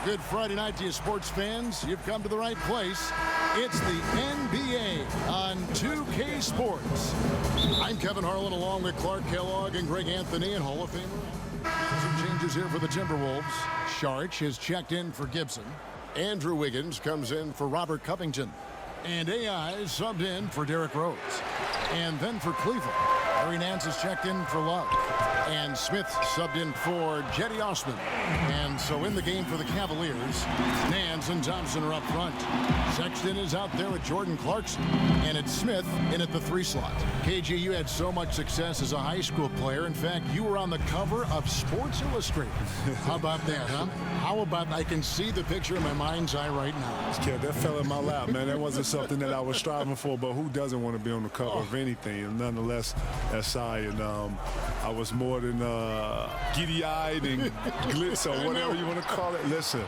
Good Friday night to you, sports fans. You've come to the right place. It's the NBA on 2K Sports. I'm Kevin Harlan along with Clark Kellogg and Greg Anthony and Hall of Famer. Some changes here for the Timberwolves. Saric has checked in for Gibson. Andrew Wiggins comes in for Robert Covington. And AI is subbed in for Derrick Rose. And then for Cleveland, Larry Nance has checked in for Love. And Smith subbed in for Jetty Osman. And so in the game for the Cavaliers, Nance and Thompson are up front. Sexton is out there with Jordan Clarkson. And it's Smith in at the 3 slot. KG, you had so much success as a high school player. In fact, you were on the cover of Sports Illustrated. How about that, huh? How about, I can see the picture in my mind's eye right now. Yeah, that fell in my lap, man. That wasn't something that I was striving for, but who doesn't want to be on the cover of anything? And nonetheless, SI, and I was more than giddy-eyed and glitz or whatever you want to call it. Listen,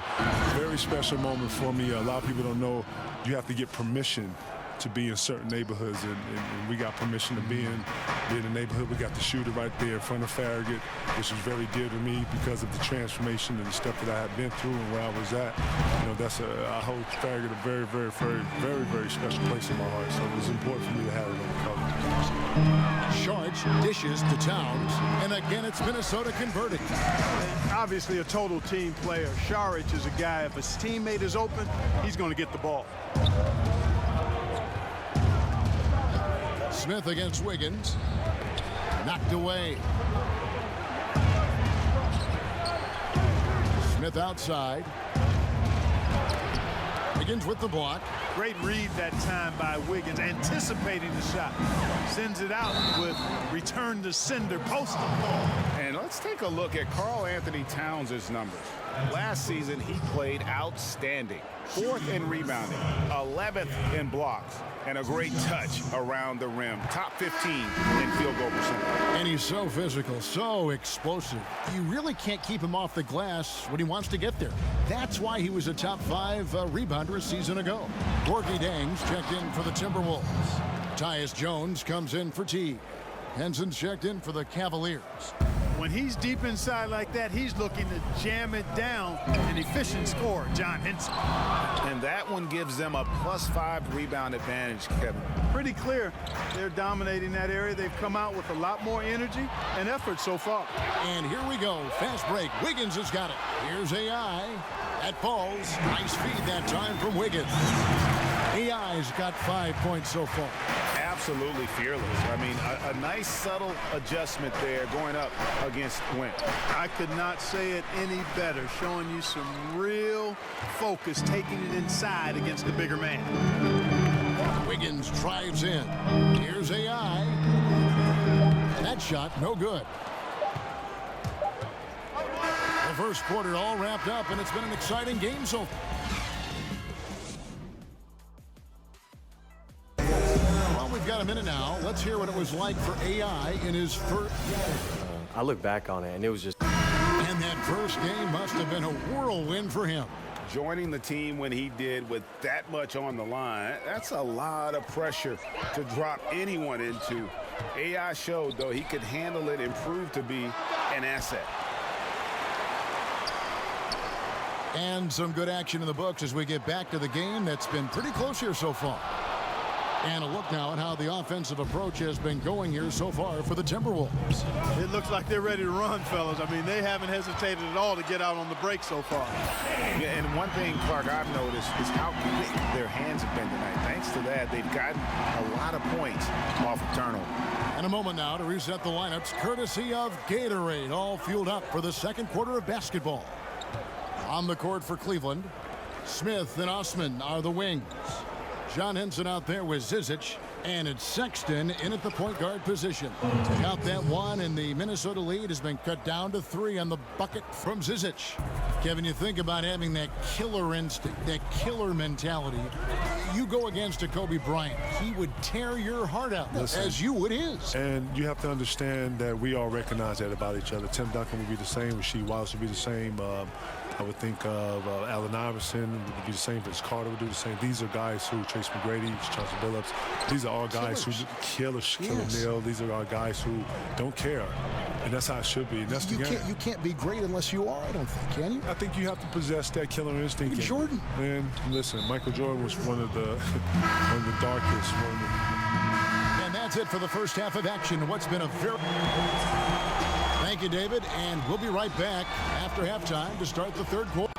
very special moment for me. A lot of people don't know you have to get permission to be in certain neighborhoods, and we got permission to be in the neighborhood. We got the shooter right there in front of Farragut, which is very dear to me because of the transformation and the stuff that I had been through and where I was at. You know, I hold Farragut a very, very, very, very, very special place in my heart. So it was important for me to have it on the cover. Saric dishes to Towns, and again it's Minnesota converting. And obviously a total team player. Saric is a guy, if his teammate is open, he's going to get the ball. Smith against Wiggins. Knocked away. Smith outside. Wiggins with the block. Great read that time by Wiggins, anticipating the shot. Sends it out with return to sender, post. And let's take a look at Karl Anthony Towns' numbers. Last season, he played outstanding. 4th in rebounding, 11th in blocks, and a great touch around the rim. Top 15 in field goal percentage. And he's so physical, so explosive. You really can't keep him off the glass when he wants to get there. That's why he was a top 5 rebounder a season ago. Gorgie Dangs checked in for the Timberwolves. Tyus Jones comes in for T. Henson's checked in for the Cavaliers. When he's deep inside like that, he's looking to jam it down. An efficient scorer, John Henson. And that one gives them a +5 rebound advantage, Kevin. Pretty clear. They're dominating that area. They've come out with a lot more energy and effort so far. And here we go. Fast break. Wiggins has got it. Here's AI. That falls. Nice feed that time from Wiggins. AI's got 5 points so far. Absolutely fearless. I mean, a nice subtle adjustment there going up against Went. I could not say it any better, showing you some real focus, taking it inside against the bigger man. Wiggins drives in. Here's AI. That shot, no good. The first quarter all wrapped up, and it's been an exciting game so far. Got a minute now. Let's hear what it was like for AI in his first. I look back on it, and it was just. And that first game must have been a whirlwind for him. Joining the team when he did with that much on the line, that's a lot of pressure to drop anyone into. AI showed, though, he could handle it and prove to be an asset. And some good action in the books as we get back to the game that's been pretty close here so far. And a look now at how the offensive approach has been going here so far for the Timberwolves. It looks like they're ready to run, fellas. I mean, they haven't hesitated at all to get out on the break so far. Yeah, and one thing, Clark, I've noticed is how quick their hands have been tonight. Thanks to that, they've gotten a lot of points off of turnover. And a moment now to reset the lineups, courtesy of Gatorade, all fueled up for the second quarter of basketball. On the court for Cleveland, Smith and Osman are the wings. John Henson out there with Zizic, and it's Sexton in at the point guard position. Count that one, and the Minnesota lead has been cut down to 3 on the bucket from Zizic. Kevin, you think about having that killer instinct, that killer mentality. You go against a Kobe Bryant, he would tear your heart out, as you would his. And you have to understand that we all recognize that about each other. Tim Duncan would be the same, Rasheed Wallace would be the same. I would think of Allen Iverson would be the same. Vince Carter would do the same. These are guys who, Trace McGrady, Chauncey Billups, these are all guys who kill O'Neal. These are all guys who don't care. And that's how it should be. And that's the game. You can't be great unless you are, I don't think, can you? I think you have to possess that killer instinct. Jordan. Man, listen, Michael Jordan was one of the darkest. And that's it for the first half of action. What's been a very... Thank you, David. And we'll be right back after halftime to start the third quarter.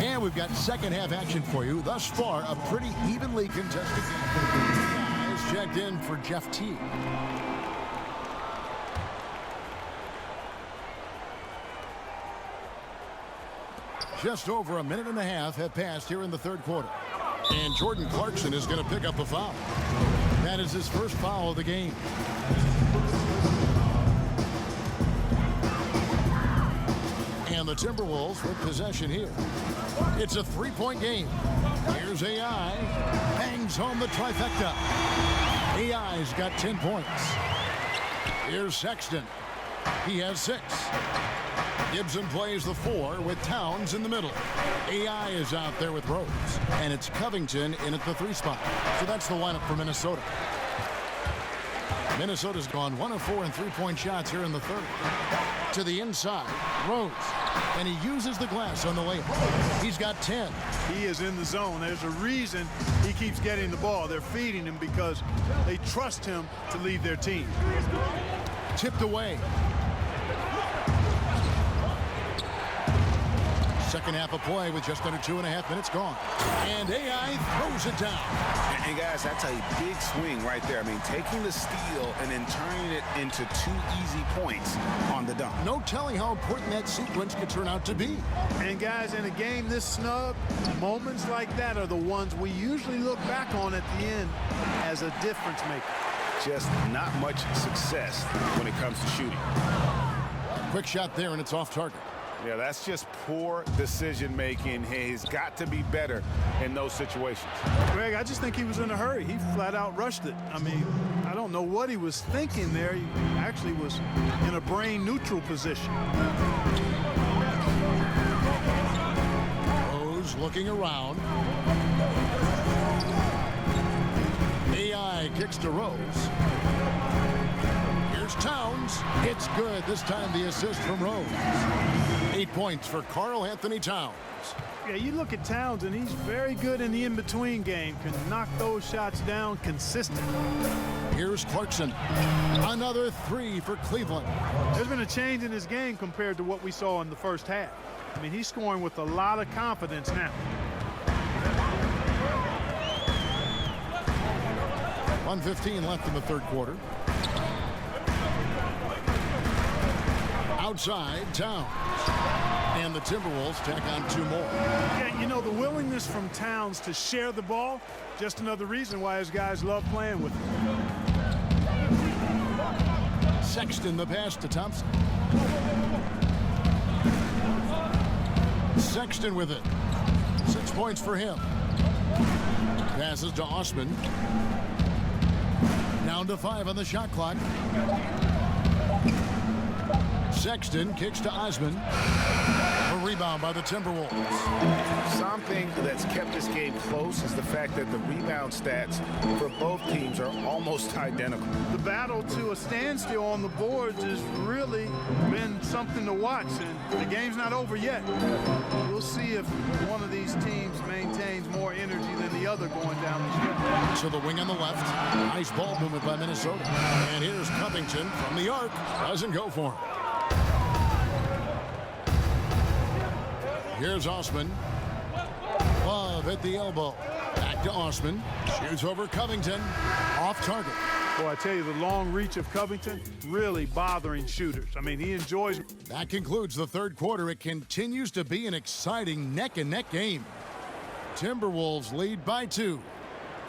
And we've got second half action for you. Thus far, a pretty evenly contested game. Guys checked in for Jeff T. Just over a minute and a half have passed here in the third quarter. And Jordan Clarkson is going to pick up a foul. That is his first foul of the game. And the Timberwolves with possession here. It's a three-point game. Here's AI. Bangs home the trifecta. AI's got 10 points. Here's Sexton. He has 6. Gibson plays the 4 with Towns in the middle. AI is out there with Rose. And it's Covington in at the 3 spot. So that's the lineup for Minnesota. Minnesota's gone 1 of 4 in three-point shots here in the third. To the inside, Rose. And he uses the glass on the layup. He's got 10. He is in the zone. There's a reason he keeps getting the ball. They're feeding him because they trust him to lead their team. Tipped away. Second half of play with just under 2.5 minutes gone. And AI throws it down. And guys, that's a big swing right there. I mean, taking the steal and then turning it into 2 easy points on the dunk. No telling how important that sequence could turn out to be. And guys, in a game this snug, moments like that are the ones we usually look back on at the end as a difference maker. Just not much success when it comes to shooting. Quick shot there, and it's off target. Yeah, that's just poor decision making. He's got to be better in those situations. Greg, I just think he was in a hurry. He flat out rushed it. I mean, I don't know what he was thinking there. He actually was in a brain neutral position. Rose looking around. AI kicks to Rose. Here's Towns. It's good. This time the assist from Rose. 8 points for Karl Anthony Towns. Yeah, you look at Towns, and he's very good in the in-between game. Can knock those shots down consistent. Here's Clarkson. Another 3 for Cleveland. There's been a change in his game compared to what we saw in the first half. I mean, he's scoring with a lot of confidence now. 1:15 left in the third quarter. Outside, Towns. And the Timberwolves tack on 2 more. Yeah, you know, the willingness from Towns to share the ball, just another reason why his guys love playing with him. Sexton the pass to Thompson. Sexton with it. 6 points for him. Passes to Osman. Down to 5 on the shot clock. Sexton kicks to Osman. A rebound by the Timberwolves. Something that's kept this game close is the fact that the rebound stats for both teams are almost identical. The battle to a standstill on the boards has really been something to watch, and the game's not over yet. We'll see if one of these teams maintains more energy than the other going down the stretch. To the wing on the left. Nice ball movement by Minnesota. And here's Covington from the arc. Doesn't go for him. Here's Osman. Love at the elbow. Back to Osman. Shoots over Covington. Off target. Boy, I tell you, the long reach of Covington really bothering shooters. I mean, he enjoys. That concludes the third quarter. It continues to be an exciting neck-and-neck game. Timberwolves lead by 2.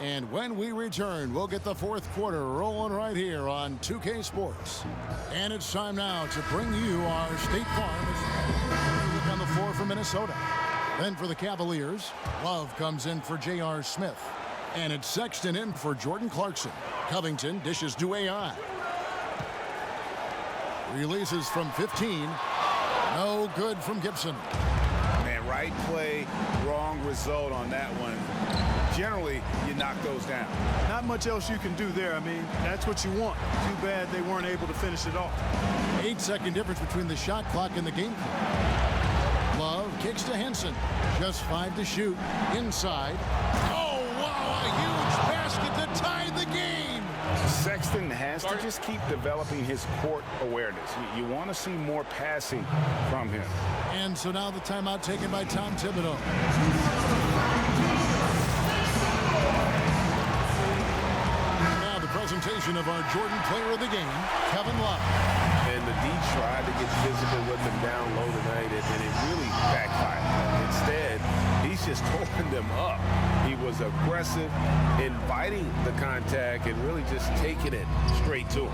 And when we return, we'll get the fourth quarter rolling right here on 2K Sports. And it's time now to bring you our State Farm on the floor for Minnesota. Then for the Cavaliers, Love comes in for J.R. Smith. And it's Sexton in for Jordan Clarkson. Covington dishes to AI. Releases from 15. No good from Gibson. Man, right play, wrong result on that one. Generally, you knock those down. Not much else you can do there. I mean, that's what you want. Too bad they weren't able to finish it off. 8-second difference between the shot clock and the game clock. Love kicks to Henson. Just 5 to shoot. Inside. Oh, wow, a huge basket to tie the game. Sexton has to just keep developing his court awareness. You want to see more passing from him. And so now the timeout taken by Tom Thibodeau. Now the presentation of our Jordan player of the game, Kevin Love. And the D tried to get physical with him down low tonight, and it really backfired. Instead, he's just holding them up. He was aggressive, inviting the contact, and really just taking it straight to him.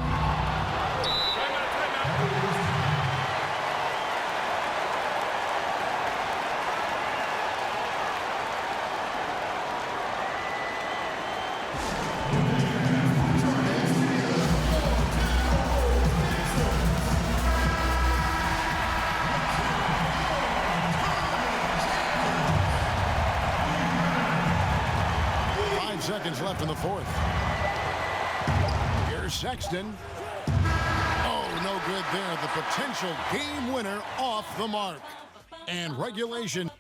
5 seconds left in the fourth. Here's Sexton. Oh, no good there. The potential game winner off the mark. And regulation.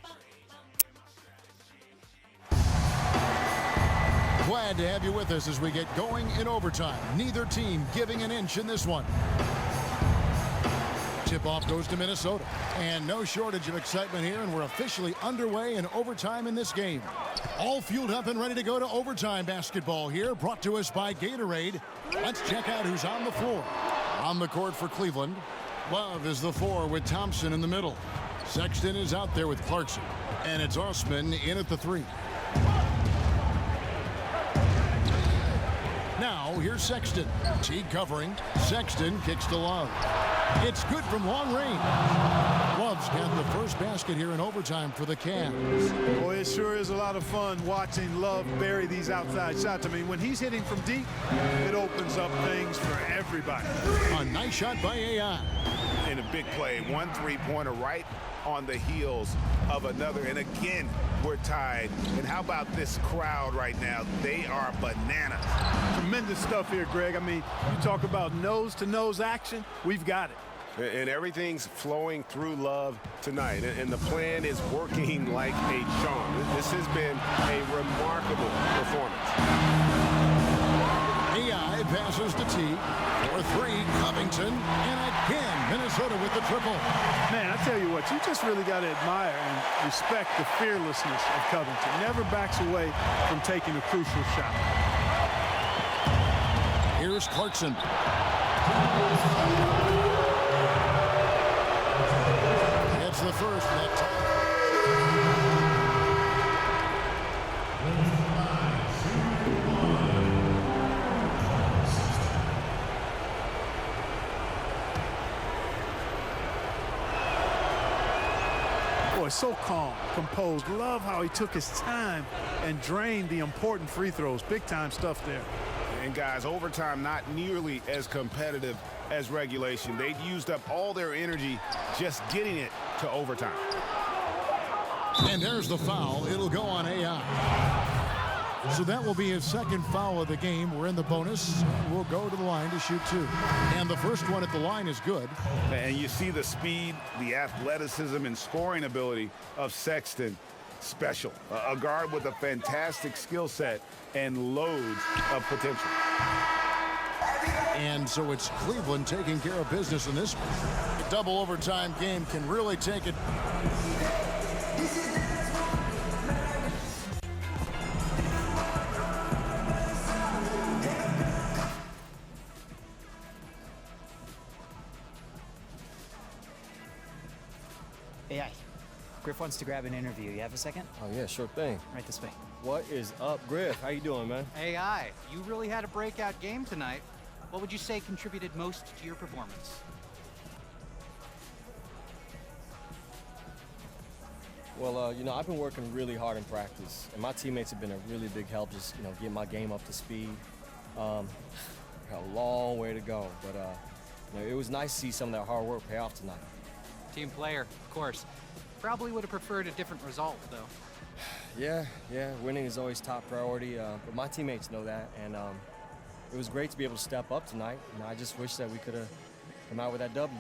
Glad to have you with us as we get going in overtime. Neither team giving an inch in this one. Tip-off goes to Minnesota. And no shortage of excitement here, and we're officially underway in overtime in this game. All fueled up and ready to go to overtime basketball here, brought to us by Gatorade. Let's check out who's on the floor. On the court for Cleveland, Love is the 4 with Thompson in the middle. Sexton is out there with Clarkson. And it's Osman in at the 3. Now, here's Sexton. Teague covering. Sexton kicks to Love. It's good from long range. Love's got the first basket here in overtime for the Cavs. Boy, it sure is a lot of fun watching Love bury these outside shots. I mean, when he's hitting from deep, it opens up things for everybody. A nice shot by AI. In a big play, 1 3-pointer right on the heels of another. And again, we're tied. And how about this crowd right now? They are bananas. Tremendous stuff here, Greg. I mean, you talk about nose-to-nose action, we've got it. And everything's flowing through Love tonight. And the plan is working like a charm. This has been a remarkable performance. AI passes to T. For 3, Covington. And again, Minnesota with the triple. Man, I tell you what, you just really got to admire and respect the fearlessness of Covington. Never backs away from taking a crucial shot. Here's Clarkson. It's the first that time. Boy, so calm, composed. Love how he took his time and drained the important free throws. Big time stuff there. And guys, overtime not nearly as competitive as regulation. They'd used up all their energy just getting it to overtime. And there's the foul. It'll go on AI. So that will be his second foul of the game. We're in the bonus. We'll go to the line to shoot 2. And the first one at the line is good. And you see the speed, the athleticism, and scoring ability of Sexton. Special. A guard with a fantastic skill set and loads of potential. And so it's Cleveland taking care of business in this one. A double overtime game can really take it. AI, Griff wants to grab an interview. You have a second? Oh, yeah, sure thing. Right this way. What is up, Griff? How you doing, man? AI, you really had a breakout game tonight. What would you say contributed most to your performance? Well, you know, I've been working really hard in practice, and my teammates have been a really big help just, you know, getting my game up to speed. Got a long way to go, but you know, it was nice to see some of that hard work pay off tonight. Team player, of course. Probably would have preferred a different result, though. Yeah, winning is always top priority, but my teammates know that, and it was great to be able to step up tonight. You know, I just wish that we could have come out with that W.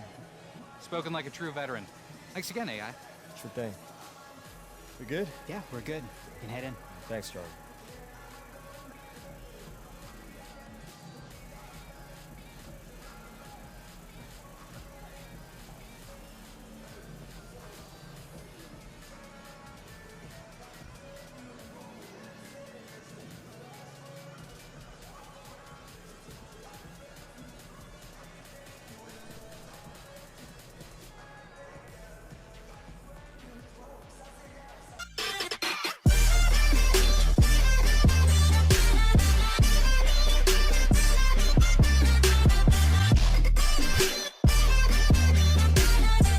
Spoken like a true veteran. Thanks again, AI. Sure thing. We good? Yeah, we're good. You can head in. Thanks, Charlie.